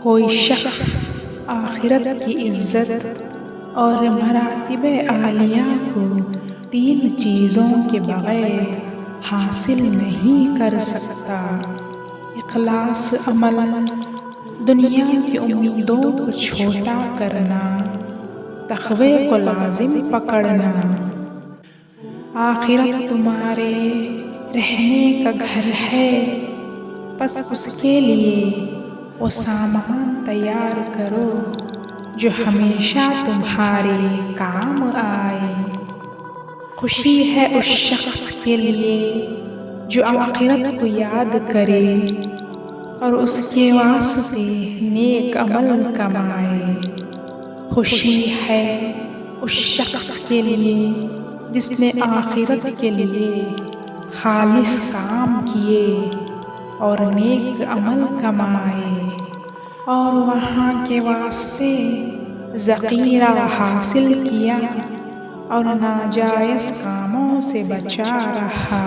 کوئی شخص آخرت کی عزت اور مراتب عالیہ کو 3 چیزوں کے بغیر حاصل نہیں کر سکتا: اخلاص عمل، دنیا کی امیدوں کو چھوٹا کرنا، تقوی کو لازم پکڑنا۔ آخرت تمہارے رہنے کا گھر ہے، پس اس کے لیے وہ سامان تیار کرو جو ہمیشہ تمہارے کام آئے۔ خوشی ہے اس شخص کے لیے جو آخرت کو یاد کرے اور اس کے واسطے نیک عمل کمائے۔ خوشی ہے اس شخص کے لیے جس نے آخرت کے لیے خالص کام کیے اور نیک عمل کمائے اور وہاں کے واسطے ذخیرہ حاصل کیا اور ناجائز کاموں سے بچا رہا۔